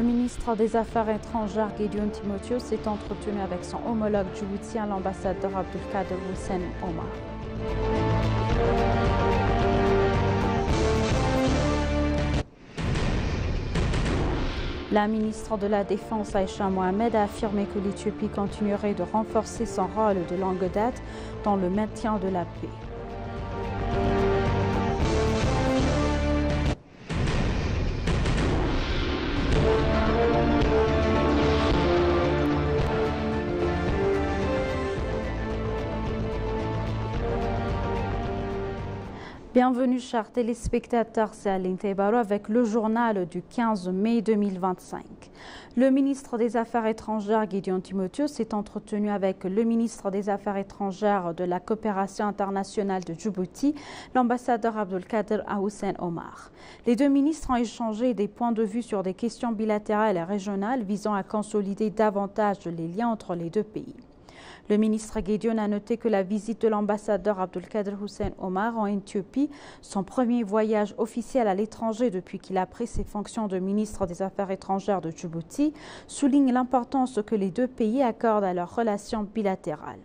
Le ministre des Affaires étrangères Gideon Timotheou s'est entretenu avec son homologue djiboutien, l'ambassadeur Abdelkader Houssen Omar. La ministre de la Défense Aïcha Mohamed a affirmé que l'Éthiopie continuerait de renforcer son rôle de longue date dans le maintien de la paix. Bienvenue chers téléspectateurs, c'est Aline Teibaro avec le journal du 15 mai 2025. Le ministre des Affaires étrangères Gideon Timotheou s'est entretenu avec le ministre des Affaires étrangères de la coopération internationale de Djibouti, l'ambassadeur Abdelkader Houssen Omar. Les deux ministres ont échangé des points de vue sur des questions bilatérales et régionales visant à consolider davantage les liens entre les deux pays. Le ministre Gideon a noté que la visite de l'ambassadeur Abdelkader Houssen Omar en Éthiopie, son premier voyage officiel à l'étranger depuis qu'il a pris ses fonctions de ministre des Affaires étrangères de Djibouti, souligne l'importance que les deux pays accordent à leurs relations bilatérales.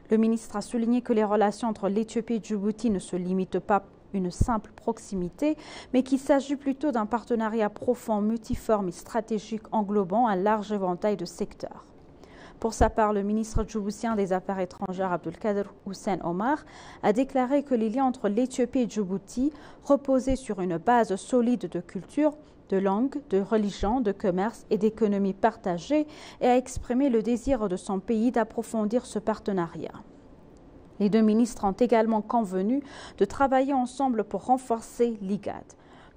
Le ministre a souligné que les relations entre l'Éthiopie et Djibouti ne se limitent pas à une simple proximité, mais qu'il s'agit plutôt d'un partenariat profond, multiforme et stratégique englobant un large éventail de secteurs. Pour sa part, le ministre djiboutien des Affaires étrangères Abdelkader Houssen Omar a déclaré que les liens entre l'Éthiopie et Djibouti reposaient sur une base solide de culture, de langue, de religion, de commerce et d'économie partagée et a exprimé le désir de son pays d'approfondir ce partenariat. Les deux ministres ont également convenu de travailler ensemble pour renforcer l'IGAD.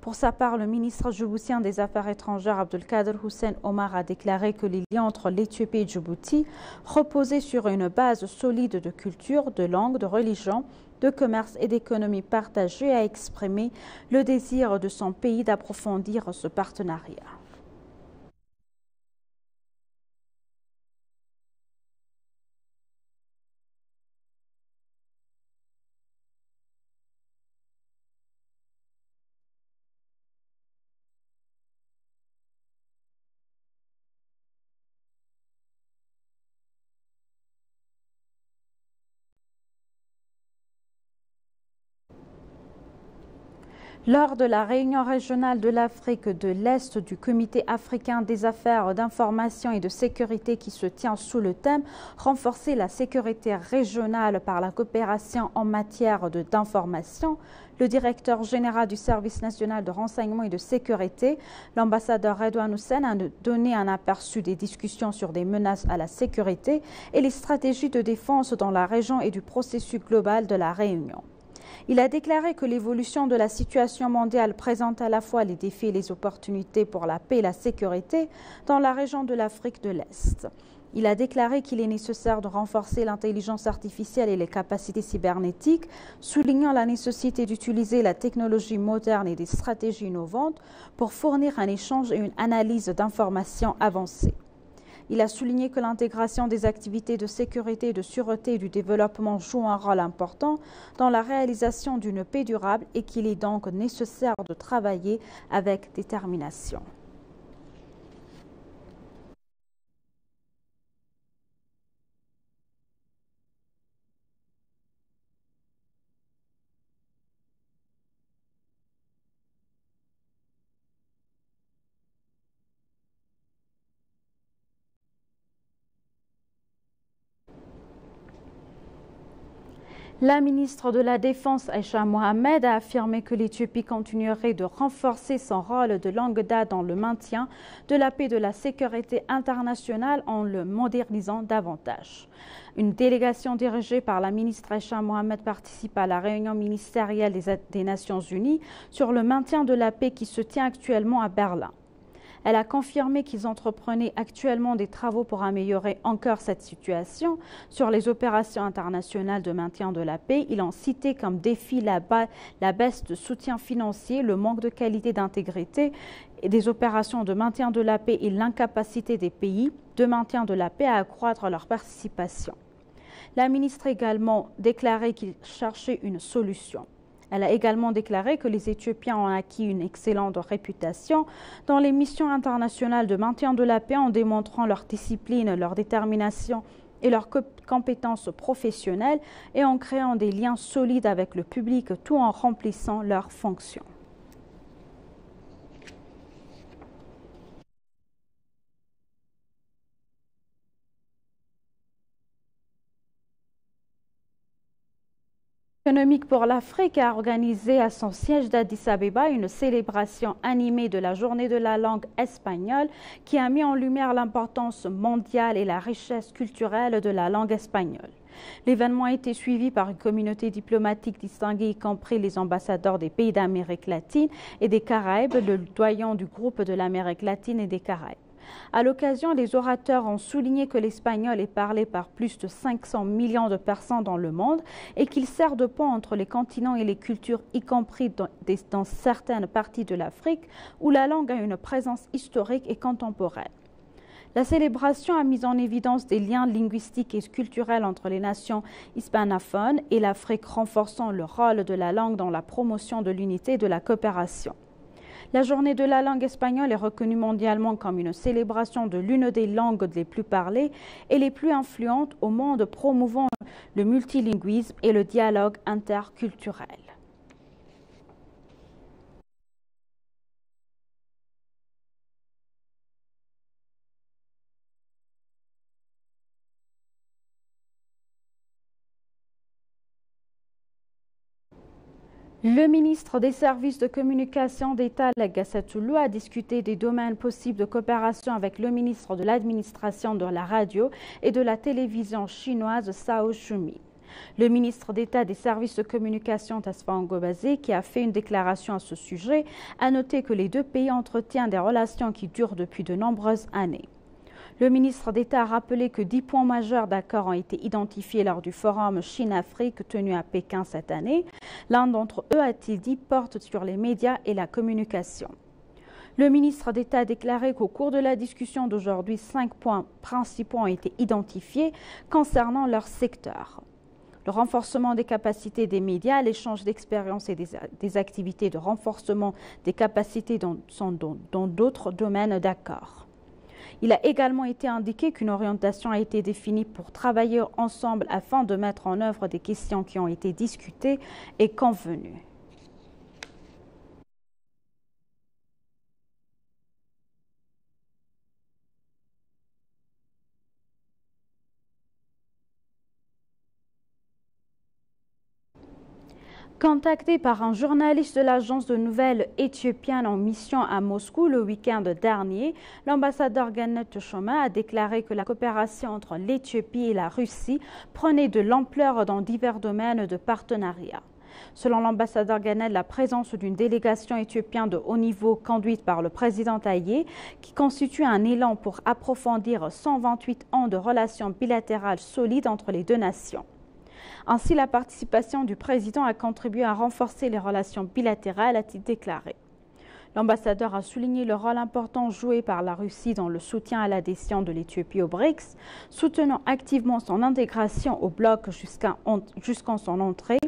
Pour sa part, le ministre djiboutien des Affaires étrangères Abdelkader Houssen Omar a déclaré que les liens entre l'Éthiopie et Djibouti reposaient sur une base solide de culture, de langue, de religion, de commerce et d'économie partagée et a exprimé le désir de son pays d'approfondir ce partenariat. Lors de la réunion régionale de l'Afrique de l'Est du Comité africain des affaires d'information et de sécurité qui se tient sous le thème « Renforcer la sécurité régionale par la coopération en matière d'information », le directeur général du Service national de renseignement et de sécurité, l'ambassadeur Redouane Hussein, a donné un aperçu des discussions sur des menaces à la sécurité et les stratégies de défense dans la région et du processus global de la réunion. Il a déclaré que l'évolution de la situation mondiale présente à la fois les défis et les opportunités pour la paix et la sécurité dans la région de l'Afrique de l'Est. Il a déclaré qu'il est nécessaire de renforcer l'intelligence artificielle et les capacités cybernétiques, soulignant la nécessité d'utiliser la technologie moderne et des stratégies innovantes pour fournir un échange et une analyse d'informations avancées. Il a souligné que l'intégration des activités de sécurité et de sûreté et du développement joue un rôle important dans la réalisation d'une paix durable et qu'il est donc nécessaire de travailler avec détermination. La ministre de la Défense Aïcha Mohamed a affirmé que l'Éthiopie continuerait de renforcer son rôle de longue date dans le maintien de la paix et de la sécurité internationale en le modernisant davantage. Une délégation dirigée par la ministre Aïcha Mohamed participe à la réunion ministérielle des Nations Unies sur le maintien de la paix qui se tient actuellement à Berlin. Elle a confirmé qu'ils entreprenaient actuellement des travaux pour améliorer encore cette situation. Sur les opérations internationales de maintien de la paix, ils ont cité comme défi la baisse de soutien financier, le manque de qualité d'intégrité et des opérations de maintien de la paix et l'incapacité des pays de maintien de la paix à accroître leur participation. La ministre a également déclaré qu'ils cherchaient une solution. Elle a également déclaré que les Éthiopiens ont acquis une excellente réputation dans les missions internationales de maintien de la paix en démontrant leur discipline, leur détermination et leurs compétences professionnelles et en créant des liens solides avec le public tout en remplissant leurs fonctions. Économique pour l'Afrique a organisé à son siège d'Addis Abeba une célébration animée de la journée de la langue espagnole qui a mis en lumière l'importance mondiale et la richesse culturelle de la langue espagnole. L'événement a été suivi par une communauté diplomatique distinguée, y compris les ambassadeurs des pays d'Amérique latine et des Caraïbes, le doyen du groupe de l'Amérique latine et des Caraïbes. À l'occasion, les orateurs ont souligné que l'espagnol est parlé par plus de 500 millions de personnes dans le monde et qu'il sert de pont entre les continents et les cultures, y compris dans certaines parties de l'Afrique où la langue a une présence historique et contemporaine. La célébration a mis en évidence des liens linguistiques et culturels entre les nations hispanophones et l'Afrique, renforçant le rôle de la langue dans la promotion de l'unité et de la coopération. La journée de la langue espagnole est reconnue mondialement comme une célébration de l'une des langues les plus parlées et les plus influentes au monde, promouvant le multilinguisme et le dialogue interculturel. Le ministre des Services de communication d'État, Lagasse Toulou, a discuté des domaines possibles de coopération avec le ministre de l'Administration de la radio et de la télévision chinoise, Cao Zhimin. Le ministre d'État des Services de communication, Tesfa Ngobase, qui a fait une déclaration à ce sujet, a noté que les deux pays entretiennent des relations qui durent depuis de nombreuses années. Le ministre d'État a rappelé que 10 points majeurs d'accord ont été identifiés lors du forum Chine-Afrique tenu à Pékin cette année. L'un d'entre eux, a-t-il dit, porte sur les médias et la communication. Le ministre d'État a déclaré qu'au cours de la discussion d'aujourd'hui, 5 points principaux ont été identifiés concernant leur secteur. Le renforcement des capacités des médias, l'échange d'expériences et des activités de renforcement des capacités dans d'autres domaines d'accord. Il a également été indiqué qu'une orientation a été définie pour travailler ensemble afin de mettre en œuvre des questions qui ont été discutées et convenues. Contacté par un journaliste de l'agence de nouvelles éthiopienne en mission à Moscou le week-end dernier, l'ambassadeur Gannet Techouma a déclaré que la coopération entre l'Éthiopie et la Russie prenait de l'ampleur dans divers domaines de partenariat. Selon l'ambassadeur Gannet, la présence d'une délégation éthiopienne de haut niveau conduite par le président Taye, qui constitue un élan pour approfondir 128 ans de relations bilatérales solides entre les deux nations. Ainsi, la participation du président a contribué à renforcer les relations bilatérales, a-t-il déclaré. L'ambassadeur a souligné le rôle important joué par la Russie dans le soutien à l'adhésion de l'Éthiopie au BRICS, soutenant activement son intégration au bloc jusqu'en son entrée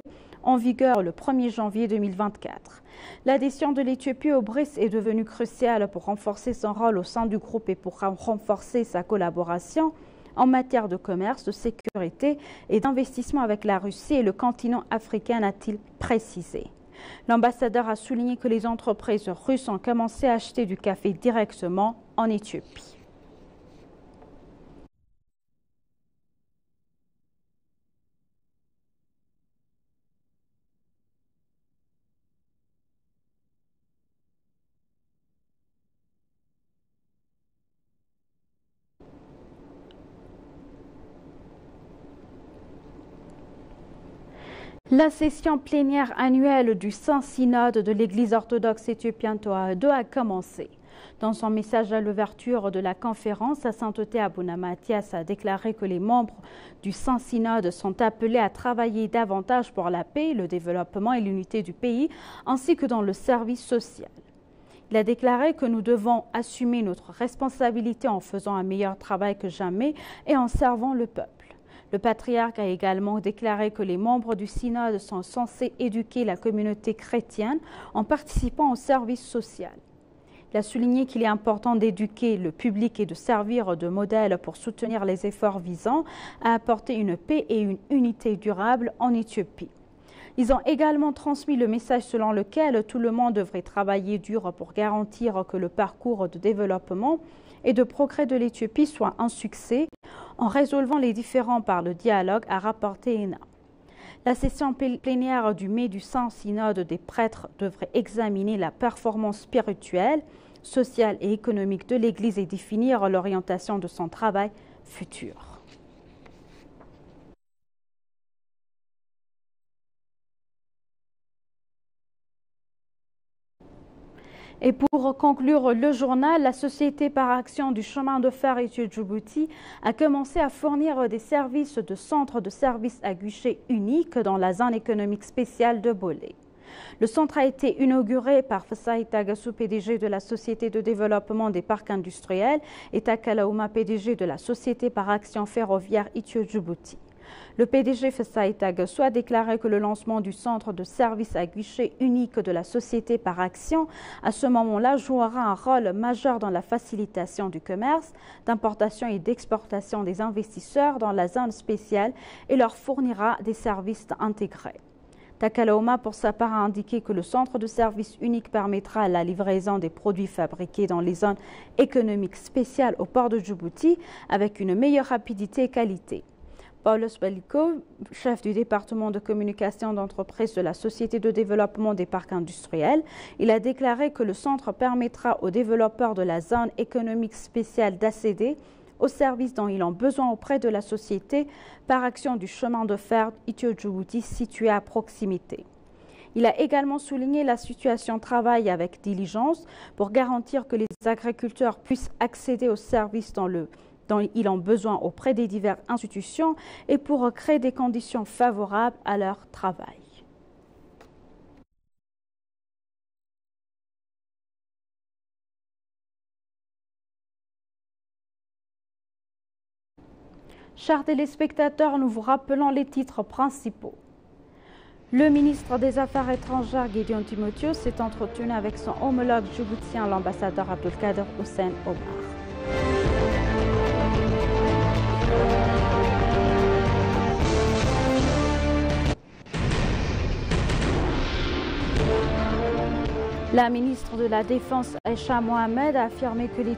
en vigueur le 1er janvier 2024. L'adhésion de l'Éthiopie au BRICS est devenue cruciale pour renforcer son rôle au sein du groupe et pour renforcer sa collaboration en matière de commerce, de sécurité et d'investissement avec la Russie et le continent africain, a-t-il précisé. L'ambassadeur a souligné que les entreprises russes ont commencé à acheter du café directement en Éthiopie. La session plénière annuelle du Saint-Synode de l'Église orthodoxe éthiopienne Toa-2 a commencé. Dans son message à l'ouverture de la conférence, sa sainteté Abuna Mathias a déclaré que les membres du Saint-Synode sont appelés à travailler davantage pour la paix, le développement et l'unité du pays, ainsi que dans le service social. Il a déclaré que nous devons assumer notre responsabilité en faisant un meilleur travail que jamais et en servant le peuple. Le patriarche a également déclaré que les membres du synode sont censés éduquer la communauté chrétienne en participant au service social. Il a souligné qu'il est important d'éduquer le public et de servir de modèle pour soutenir les efforts visant à apporter une paix et une unité durable en Éthiopie. Ils ont également transmis le message selon lequel tout le monde devrait travailler dur pour garantir que le parcours de développement et de progrès de l'Éthiopie soit un succès en résolvant les différends par le dialogue, a rapporté ENA. La session plénière du mai du Saint-Synode des prêtres devrait examiner la performance spirituelle, sociale et économique de l'Église et définir l'orientation de son travail futur. Et pour conclure le journal, la société par action du chemin de fer Éthiopie-Djibouti a commencé à fournir des services de centre de services à guichet unique dans la zone économique spéciale de Bolé. Le centre a été inauguré par Fasaï Tagassou, PDG de la Société de développement des parcs industriels, et Takalaouma, PDG de la Société par action ferroviaire Éthiopie-Djibouti. Le PDG Fasaï Tagassou a déclaré que le lancement du centre de service à guichet unique de la société par action, à ce moment-là, jouera un rôle majeur dans la facilitation du commerce, d'importation et d'exportation des investisseurs dans la zone spéciale et leur fournira des services intégrés. Takalaouma, pour sa part, a indiqué que le centre de service unique permettra la livraison des produits fabriqués dans les zones économiques spéciales au port de Djibouti avec une meilleure rapidité et qualité. Paulos Baliko, chef du département de communication d'entreprise de la Société de développement des parcs industriels, il a déclaré que le centre permettra aux développeurs de la zone économique spéciale d'accéder aux services dont ils ont besoin auprès de la société par action du chemin de fer Éthiopie-Djibouti situé à proximité. Il a également souligné la situation travail avec diligence pour garantir que les agriculteurs puissent accéder aux services dont ils ont besoin auprès des diverses institutions et pour créer des conditions favorables à leur travail. Chers téléspectateurs, nous vous rappelons les titres principaux. Le ministre des Affaires étrangères, Gideon Timotheo, s'est entretenu avec son homologue djiboutien, l'ambassadeur Abdelkader Hussein Omar. La ministre de la Défense, Aïcha Mohamed, a affirmé que l'Éthiopie